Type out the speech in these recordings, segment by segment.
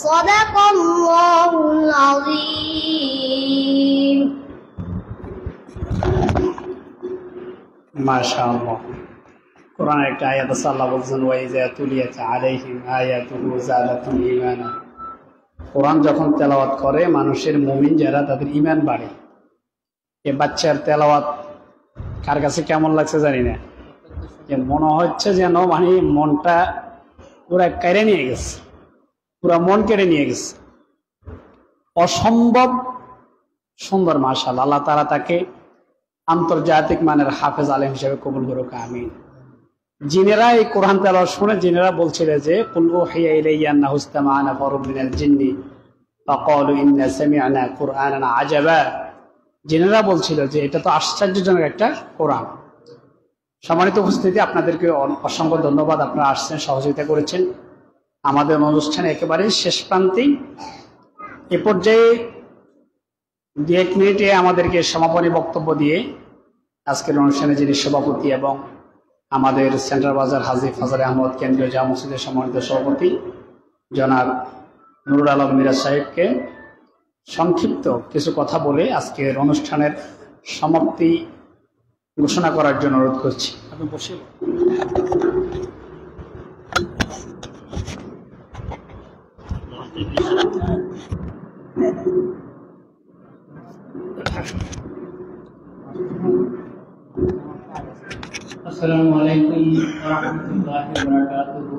সাদাকাল্লাহুল আযীম। মাশাআল্লাহ। কোরআনের একটা আয়াত আছে, আল্লাহ বলছেন ওয়াইজা তুলিয়াত আলাইহিম আয়াতুহু যাদাতুহুম ঈমানা। কোরআন যখন তেলাওয়াত করে মানুষের মুমিন যারা, তাদের ঈমান বাড়ে। এ বাচ্চার তেলাওয়াত কার কাছে কেমন লাগছে জানি না, যে মনে হচ্ছে যেন মানে মনটা পুরা কেড়ে নিয়ে গেছে, পুরা মন কেড়ে নিয়ে গেছে। অসম্ভব সুন্দর। মাশাআল্লাহ। আল্লাহ তাআলা তাকে আন্তর্জাতিক মানের হাফেজ আলেম হিসেবে কবুল করুক, আমিন। জিনেরা এই কোরআন তেলাওয়াত শুনে জিনেরা বলছিল যে কুল উহিয়া ইলাইয়া আন্নাহু ইসতামাআ নাফারুম মিনাল জিন্নি ফাকালু ইন্না সামি'না কুরআনান আজাবা। জিনেরা বলছিল যে এটা তো আশ্চর্যজনক একটা কোরআন। সম্মানিত উপস্থিতি, আপনাদেরকে অসংখ্য ধন্যবাদ, আপনারা আসছেন, সহযোগিতা করেছেন। আমাদের অনুষ্ঠানে একেবারে শেষ প্রান্তেই এ পর্যায়ে 2-1 মিনিটে আমাদেরকে সমাপনী বক্তব্য দিয়ে আজকের অনুষ্ঠানে যিনি সভাপতি এবং আমাদের সেন্ট্রাল বাজার হাজী ফজলে আহমদ কেন্দ্রীয় জামে মসজিদের সম্মানিত সভাপতি জনাব নুরুল আলম মিরাজ সাহেবকে সংক্ষিপ্ত কিছু কথা বলে আজকের অনুষ্ঠানের সমাপ্তি ঘোষণা করার জন্য অনুরোধ করছি। আপনি বসে। আসসালামু আলাইকুম ওয়া রাহমাতুল্লাহি ওয়া বারাকাতুহু।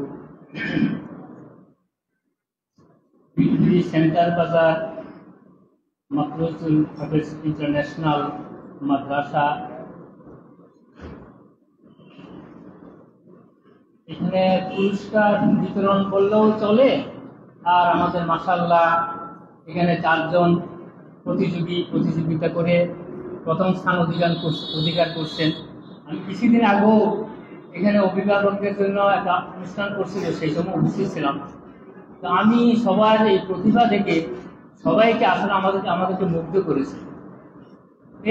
সেন্টার বাজার মাকরুজুল হাফেজ ইন্টারন্যাশনাল মাদ্রাসা, এখানে পুরস্কার বিতরণ করলেও চলে। আর আমাদের মাশাআল্লাহ এখানে 4 জন প্রতিযোগিতা করে প্রথম স্থান অধিকার করছেন। আমি কিছুদিন আগেও এখানে অভিভাবকদের জন্য একটা অনুষ্ঠান করছিল, সেই সময় উপস্থিত ছিলাম। তো আমি সবার এই প্রতিভা দেখে সবাইকে আসলে আমাদেরকে মুগ্ধ করেছে।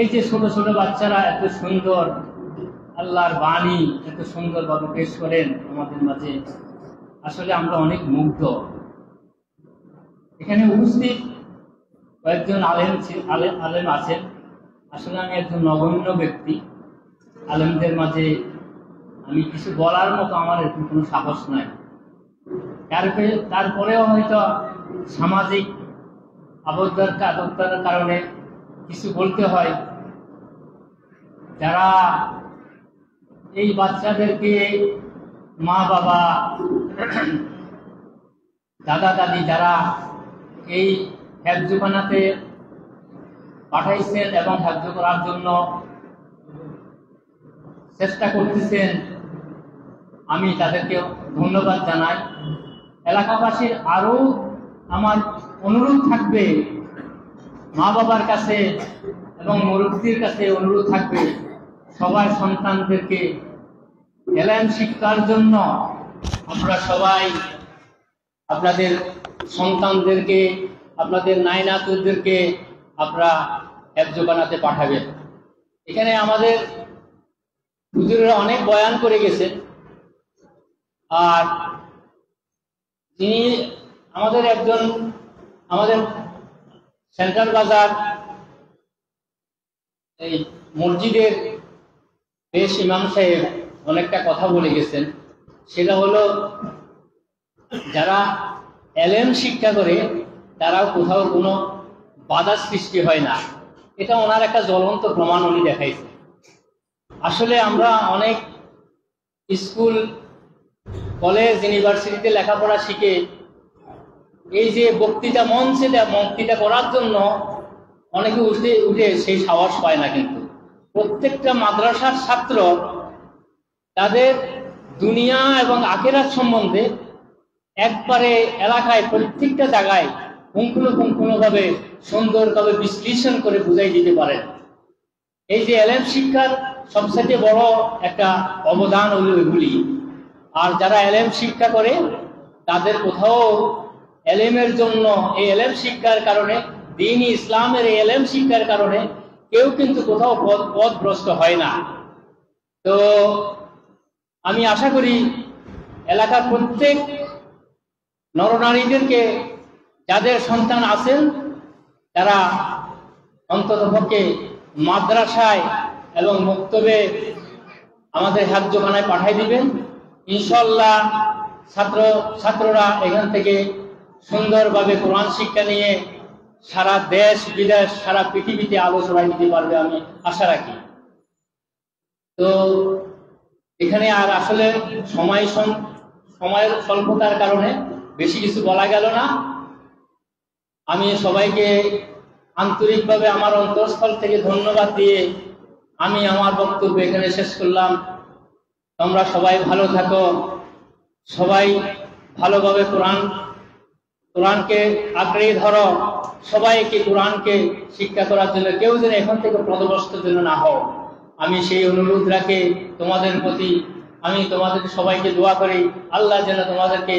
এই যে ছোট ছোট বাচ্চারা এত সুন্দর আল্লাহর বাণী এত সুন্দরভাবে পেশ করেন আমাদের মাঝে, আসলে আমরা অনেক মুগ্ধ। এখানে উপস্থিত কয়েকজন আলেম আছেন। আসলে আমি একজন নগণ্য ব্যক্তি, আলেমদের মাঝে আমি কিছু বলার মতো আমার এরকম কোনো সাহস নাই। তারপরেও হয়তো সামাজিক আবদ্ধতার কারণে কিছু বলতে হয়। যারা এই বাচ্চাদেরকে মা বাবা দাদা দাদি যারা এই হেফজখানাতে পাঠাইছেন এবং হেফজ করার জন্য চেষ্টা করতেছেন, আমি তাদেরকে ধন্যবাদ জানাই। এলাকাবাসীর আরো আমার অনুরোধ থাকবে, মা বাবার কাছে এবং মুরব্বীর কাছে অনুরোধ থাকবে, সবাই সন্তানদেরকে এলেম শিক্ষার জন্য আপনারা সবাই আপনাদের সন্তানদেরকে, আপনাদের নাইনাতুদেরকে আপনারা হেফজখানাতে পাঠাবেন। এখানে আমাদের হুজুরেরা অনেক বয়ান করে গেছে। আর যিনি আমাদের সেন্ট্রাল বাজার এই মসজিদের বেশ ইমাম সাহেব অনেকটা কথা বলে গেছেন। সেটা হলো যারা এলেম শিক্ষা করে তারাও কোথাও কোনো বাধা সৃষ্টি হয় না। এটা ওনার একটা জ্বলন্ত প্রমাণ উনি দেখাইছে। আসলে আমরা অনেক স্কুল কলেজ ইউনিভার্সিটিতে লেখাপড়া শিখে এই যে বক্তৃতা করার জন্য অনেকে উঠে সেই সাহস পায় না। কিন্তু প্রত্যেকটা মাদ্রাসার ছাত্র তাদের দুনিয়া এবং আখিরাত সম্বন্ধে একবারে এলাকায় প্রত্যেকটা জায়গায় পুঙ্খানুপুঙ্খভাবে সুন্দরভাবে বিশ্লেষণ করে বুঝাই দিতে পারেন। এই যে এলেম শিক্ষার সবচেয়ে বড় একটা অবদান হলো এগুলি। আর যারা এলেম শিক্ষা করে তাদের কোথাও এলেমের জন্য, এই এলেম শিক্ষার কারণে, দ্বীন ইসলামের এই এলেম শিক্ষার কারণে কেউ কিন্তু কোথাও পথভ্রষ্ট হয় না। তো আমি আশা করি এলাকার প্রত্যেক নরনারীদেরকে যাদের সন্তান আছেন তারা অন্ততপক্ষে মাদ্রাসায় এবং মক্তবে আমাদের হাফজখানায় পাঠিয়ে দিবেন। ইনশাআল্লাহ ছাত্ররা এখান থেকে সুন্দরভাবে কোরআন শিক্ষা নিয়ে সারা দেশ বিদেশ সারা পৃথিবীতে আলোচনায় দিতে পারবে, আমি আশা রাখি। তো এখানে আর আসলে সময়ের স্বল্পতার কারণে বেশি কিছু বলা গেল না। আমি সবাইকে আন্তরিকভাবে আমার অন্তঃস্থল থেকে ধন্যবাদ দিয়ে আমি আমার বক্তব্য এখানে শেষ করলাম। তোমরা সবাই ভালো থাকো, সবাই ভালোভাবে কোরআনকে আঁকড়ে ধরো, সবাইকে কোরআনকে শিক্ষা করার জন্য কেউ যেন এখান থেকে পদভ্রষ্ট যেন না হও, আমি সেই অনুরোধ রাখি তোমাদের প্রতি। আমি তোমাদের সবাইকে দোয়া করি আল্লাহ যেন তোমাদেরকে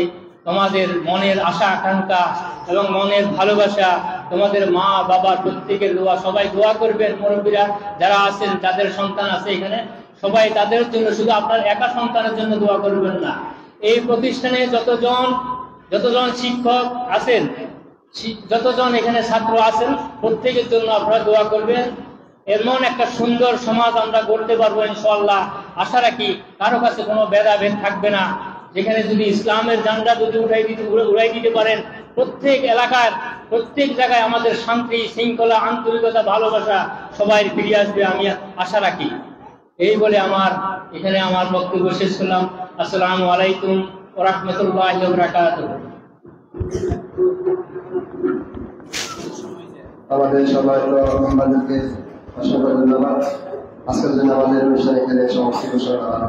তোমাদের মনের আশা আকাঙ্ক্ষা এবং মনের ভালোবাসা, তোমাদের মা বাবা প্রত্যেকের দোয়া, সবাই দোয়া করবেন। মুরব্বীরা যারা আছেন যাদের সন্তান আছে এখানে সবাই তাদের জন্য, শুধু আপনার একা সন্তানের জন্য দোয়া করবেন না, এই প্রতিষ্ঠানে যতজন শিক্ষক আছেন, যতজন এখানে ছাত্র আছেন প্রত্যেকের জন্য আপনারা দোয়া করবেন। এমন একটা সুন্দর সমাজ আমরা গড়তে পারবো ইনশাআল্লাহ, আশা রাখি। কারো কাছে কোনো ভেদাভেদ থাকবে না। যেখানে যদি ইসলামের ঝান্ডা যদি উড়াই দিতে পারেন, প্রত্যেক এলাকার প্রত্যেক জায়গায় আমাদের শান্তি শৃঙ্খলা আন্তরিকতা ভালোবাসা সবাই ফিরে আসবে, আমি আশা রাখি। এই বলে এখানে আমার বক্তব্য শেষ করলাম। আসসালামু আলাইকুম ওয়া রাহমাতুল্লাহি ওয়া বারাকাতুহু। আমাদের সবাই আমাদেরকে অসংখ্য ধন্যবাদ। আজকের জন্য আমাদের অনুষ্ঠান এখানে সমাপ্তি ঘোষণা করা।